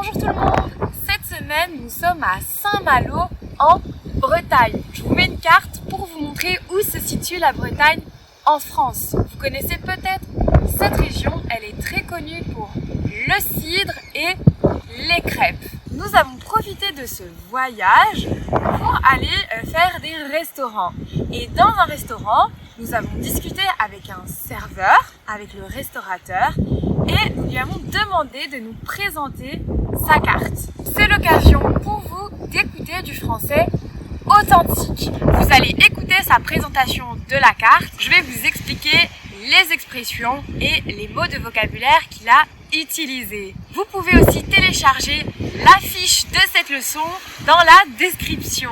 Bonjour tout le monde. Cette semaine, nous sommes à Saint-Malo en Bretagne. Je vous mets une carte pour vous montrer où se situe la Bretagne en France. Vous connaissez peut-être cette région, elle est très connue pour le cidre et les crêpes. Nous avons profité de ce voyage pour aller faire des restaurants. Et dans un restaurant, nous avons discuté avec un serveur, avec le restaurateur, et nous lui avons demandé de nous présenter sa carte. C'est l'occasion pour vous d'écouter du français authentique. Vous allez écouter sa présentation de la carte. Je vais vous expliquer les expressions et les mots de vocabulaire qu'il a utilisés. Vous pouvez aussi télécharger la fiche de cette leçon dans la description.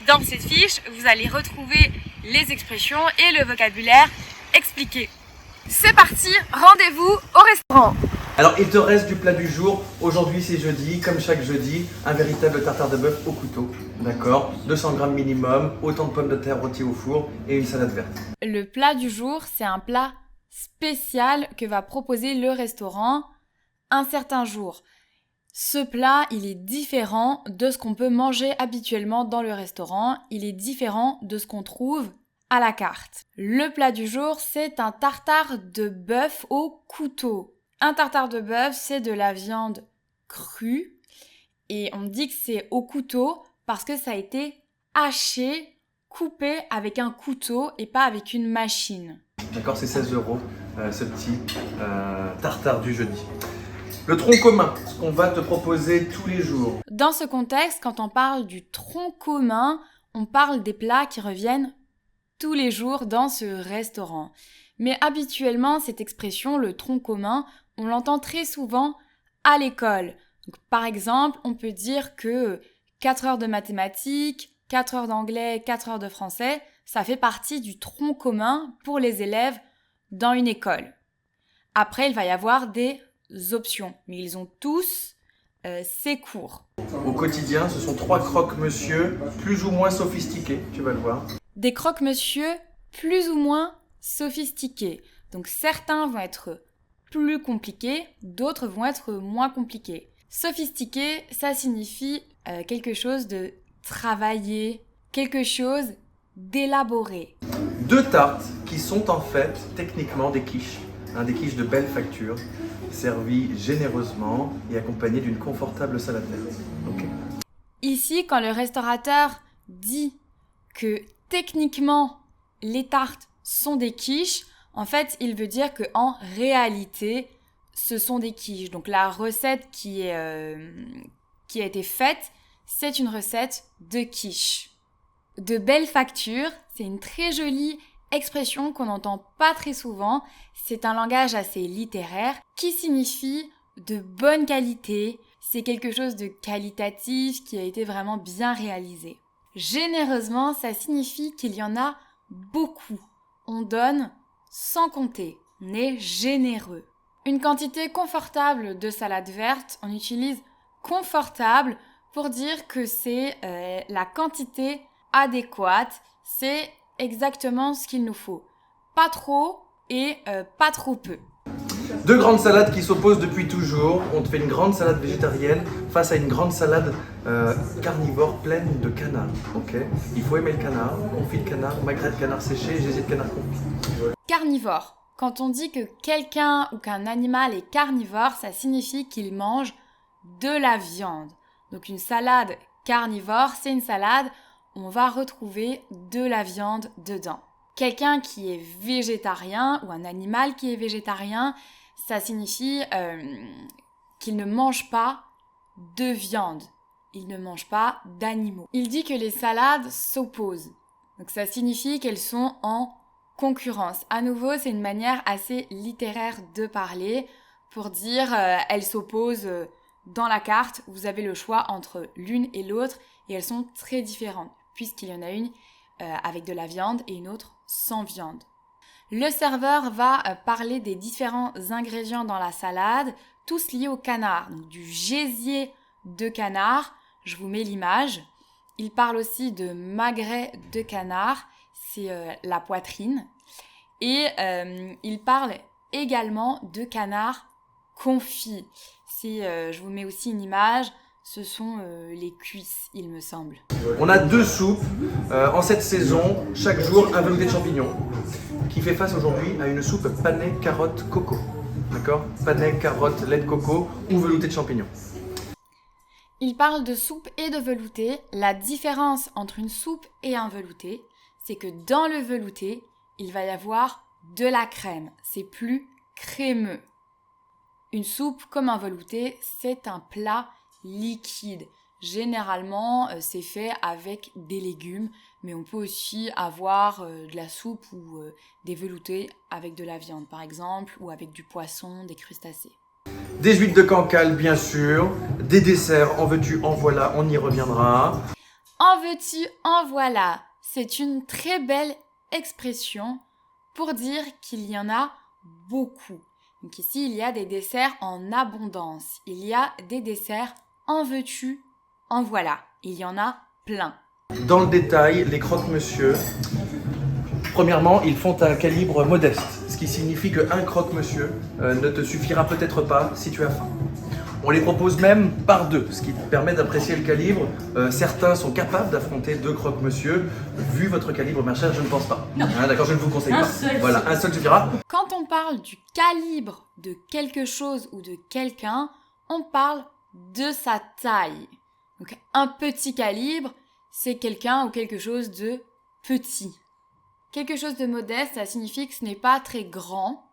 Dans cette fiche, vous allez retrouver les expressions et le vocabulaire expliqué. C'est parti, rendez-vous au restaurant. Alors, il te reste du plat du jour. Aujourd'hui, c'est jeudi. Comme chaque jeudi, un véritable tartare de bœuf au couteau. D'accord, 200 grammes minimum, autant de pommes de terre rôties au four et une salade verte. Le plat du jour, c'est un plat spécial que va proposer le restaurant un certain jour. Ce plat, il est différent de ce qu'on peut manger habituellement dans le restaurant. Il est différent de ce qu'on trouve à la carte. Le plat du jour, c'est un tartare de bœuf au couteau. Un tartare de bœuf, c'est de la viande crue et on dit que c'est au couteau parce que ça a été haché, coupé avec un couteau et pas avec une machine. D'accord, c'est 16 € ce petit tartare du jeudi. Le tronc commun, ce qu'on va te proposer tous les jours. Dans ce contexte, quand on parle du tronc commun, on parle des plats qui reviennent tous les jours dans ce restaurant. Mais habituellement, cette expression, le tronc commun, on l'entend très souvent à l'école. Donc, par exemple, on peut dire que 4 heures de mathématiques, 4 heures d'anglais, 4 heures de français, ça fait partie du tronc commun pour les élèves dans une école. Après, il va y avoir des options, mais ils ont tous ces cours. Au quotidien, ce sont 3 croque-monsieur plus ou moins sophistiqués, tu vas le voir. Des croque-monsieur plus ou moins sophistiqués. Donc certains vont être plus compliqués, d'autres vont être moins compliqués. Sophistiqué, ça signifie quelque chose de travaillé, quelque chose d'élaboré. 2 tartes qui sont en fait techniquement des quiches. Des quiches de belle facture, servies généreusement et accompagnées d'une confortable salade verte. Okay. Ici, quand le restaurateur dit que techniquement les tartes sont des quiches, en fait, il veut dire qu'en réalité, ce sont des quiches. Donc la recette qui a été faite, c'est une recette de quiche. De belle facture, c'est une très jolie expression qu'on n'entend pas très souvent. C'est un langage assez littéraire qui signifie de bonne qualité. C'est quelque chose de qualitatif qui a été vraiment bien réalisé. Généreusement, ça signifie qu'il y en a beaucoup. On donne sans compter. On est généreux. Une quantité confortable de salade verte, on utilise confortable pour dire que c'est la quantité adéquate. C'est exactement ce qu'il nous faut. Pas trop et pas trop peu. 2 grandes salades qui s'opposent depuis toujours. On te fait une grande salade végétarienne face à une grande salade carnivore pleine de canard. Okay. Il faut aimer le canard, confit de canard, magret de canard séché, gésier de canard confit. Carnivore. Quand on dit que quelqu'un ou qu'un animal est carnivore, ça signifie qu'il mange de la viande. Donc une salade carnivore, c'est une salade où on va retrouver de la viande dedans. Quelqu'un qui est végétarien ou un animal qui est végétarien, ça signifie qu'il ne mange pas de viande. Il ne mange pas d'animaux. Il dit que les salades s'opposent. Donc ça signifie qu'elles sont en concurrence. À nouveau, c'est une manière assez littéraire de parler pour dire elles s'opposent dans la carte. Vous avez le choix entre l'une et l'autre et elles sont très différentes puisqu'il y en a une avec de la viande et une autre sans viande. Le serveur va parler des différents ingrédients dans la salade, tous liés au canard. Donc du gésier de canard, je vous mets l'image. Il parle aussi de magret de canard, c'est la poitrine. Et il parle également de canard confit. je vous mets aussi une image, ce sont les cuisses, il me semble. On a 2 soupes en cette saison, chaque jour un velouté de champignons, qui fait face aujourd'hui à une soupe panais carotte coco. D'accord? Panais, carotte, lait de coco ou velouté de champignons. Il parle de soupe et de velouté. La différence entre une soupe et un velouté, c'est que dans le velouté, il va y avoir de la crème. C'est plus crémeux. Une soupe comme un velouté, c'est un plat liquide. Généralement, c'est fait avec des légumes, mais on peut aussi avoir de la soupe ou des veloutés avec de la viande, par exemple, ou avec du poisson, des crustacés. Des huîtres de cancale, bien sûr. Des desserts, en veux-tu, en voilà, on y reviendra. En veux-tu, en voilà. C'est une très belle expression pour dire qu'il y en a beaucoup. Donc ici, il y a des desserts en abondance. Il y a des desserts en veux-tu, en voilà. Il y en a plein. Dans le détail, les croque-monsieur, premièrement, ils font un calibre modeste, ce qui signifie qu'un croque-monsieur ne te suffira peut-être pas si tu as faim. On les propose même par 2, ce qui permet d'apprécier le calibre. Certains sont capables d'affronter 2 croque-monsieur. Vu votre calibre, ma chère, je ne pense pas. D'accord, je ne vous conseille pas. Voilà, un seul suffira. Quand on parle du calibre de quelque chose ou de quelqu'un, on parle de sa taille. Donc un petit calibre, c'est quelqu'un ou quelque chose de petit. Quelque chose de modeste, ça signifie que ce n'est pas très grand,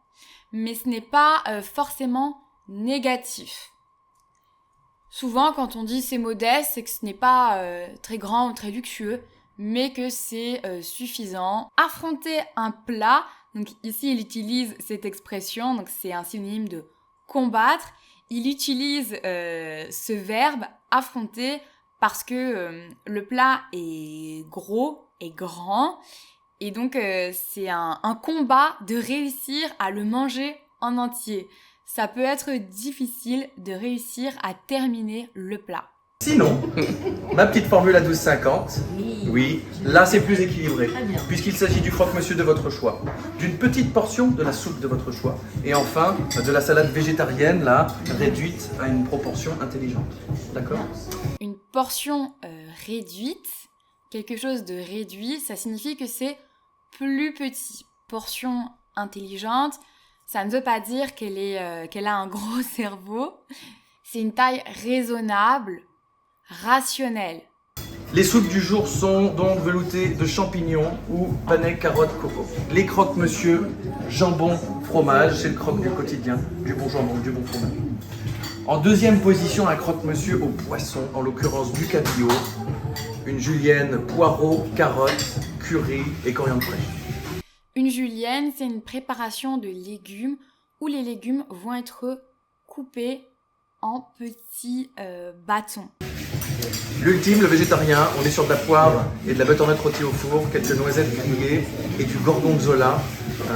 mais ce n'est pas forcément négatif. Souvent, quand on dit c'est modeste, c'est que ce n'est pas très grand ou très luxueux, mais que c'est suffisant. Affronter un plat, donc ici il utilise cette expression, donc c'est un synonyme de combattre. Il utilise ce verbe affronter parce que le plat est gros et grand, et donc c'est un combat de réussir à le manger en entier. Ça peut être difficile de réussir à terminer le plat. Sinon, ma petite formule à 12,50, oui, là c'est plus équilibré, puisqu'il s'agit du croque-monsieur de votre choix, d'une petite portion de la soupe de votre choix, et enfin de la salade végétarienne, là, réduite à une proportion intelligente. D'accord? Une portion réduite, quelque chose de réduit, ça signifie que c'est plus petit. Portion intelligente, ça ne veut pas dire qu'elle a un gros cerveau. C'est une taille raisonnable, rationnelle. Les soupes du jour sont donc veloutées de champignons ou panais carotte coco. Les croque-monsieur, jambon, fromage, c'est le croque du quotidien, du bon jambon, du bon fromage. En deuxième position, un croque-monsieur au poisson, en l'occurrence du cabillaud, une julienne, poireaux, carottes, curry et coriandre fraîche. Une julienne, c'est une préparation de légumes où les légumes vont être coupés en petits bâtons. L'ultime, le végétarien, on est sur de la poivre et de la butternut rôtie au four, quelques noisettes grillées et du gorgonzola,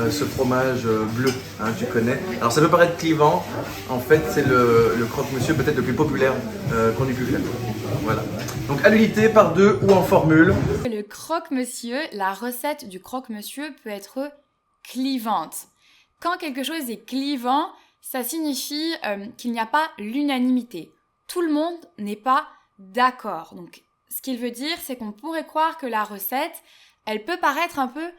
ce fromage bleu, tu connais. Alors ça peut paraître clivant, en fait c'est le croque-monsieur peut-être le plus populaire qu'on ait pu faire. Voilà. Donc à l'unité, par 2 ou en formule. Le croque-monsieur, la recette du croque-monsieur peut être clivante. Quand quelque chose est clivant, ça signifie qu'il n'y a pas l'unanimité. Tout le monde n'est pas d'accord. Donc, ce qu'il veut dire, c'est qu'on pourrait croire que la recette, elle peut paraître un peu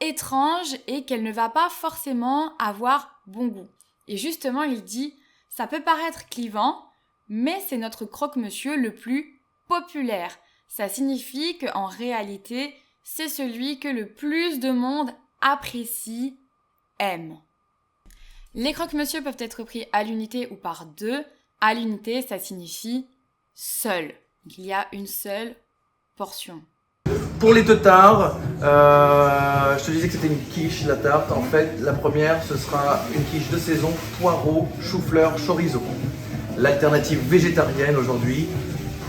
étrange et qu'elle ne va pas forcément avoir bon goût. Et justement, il dit, ça peut paraître clivant, mais c'est notre croque-monsieur le plus populaire. Ça signifie qu'en réalité, c'est celui que le plus de monde apprécie, aime. Les croque-monsieur peuvent être pris à l'unité ou par 2. À l'unité, ça signifie seul. Donc, il y a une seule portion. Pour les teutards, je te disais que c'était une quiche, la tarte. En fait, la première, ce sera une quiche de saison, poireaux, chou-fleur, chorizo. L'alternative végétarienne aujourd'hui,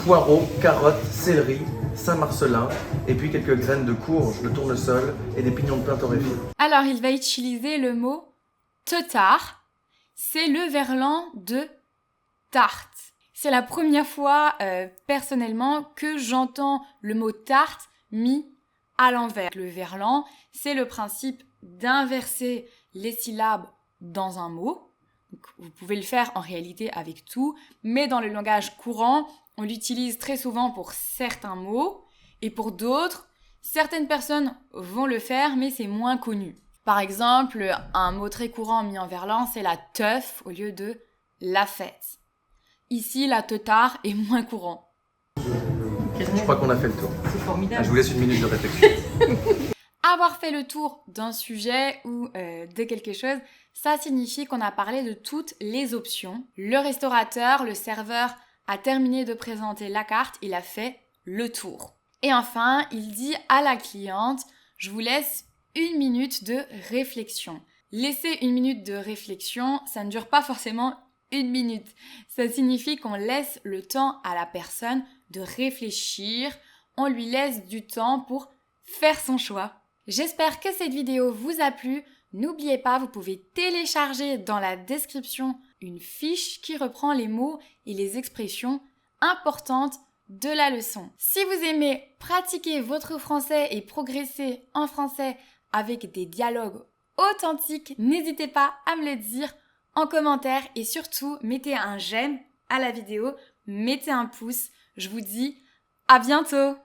poireaux, carottes, céleri, Saint-Marcelin, et puis quelques graines de courge, de tournesol et des pignons de pain torréfiés. Alors, il va utiliser le mot teutard. C'est le verlan de tarte. C'est la première fois, personnellement, que j'entends le mot tarte mis à l'envers. Le verlan, c'est le principe d'inverser les syllabes dans un mot. Donc, vous pouvez le faire en réalité avec tout, mais dans le langage courant, on l'utilise très souvent pour certains mots et pour d'autres, certaines personnes vont le faire, mais c'est moins connu. Par exemple, un mot très courant mis en verlan, c'est la teuf au lieu de la fête. Ici, la teutard est moins courant. Je crois qu'on a fait le tour. C'est formidable. Je vous laisse une minute de réflexion. Avoir fait le tour d'un sujet ou de quelque chose, ça signifie qu'on a parlé de toutes les options. Le restaurateur, le serveur a terminé de présenter la carte, il a fait le tour. Et enfin, il dit à la cliente, je vous laisse 1 minute de réflexion. Laisser 1 minute de réflexion, ça ne dure pas forcément 1 minute. Ça signifie qu'on laisse le temps à la personne de réfléchir, on lui laisse du temps pour faire son choix. J'espère que cette vidéo vous a plu. N'oubliez pas, vous pouvez télécharger dans la description une fiche qui reprend les mots et les expressions importantes de la leçon. Si vous aimez pratiquer votre français et progresser en français avec des dialogues authentiques, n'hésitez pas à me le dire en commentaire et surtout mettez un j'aime à la vidéo, mettez un pouce. Je vous dis à bientôt!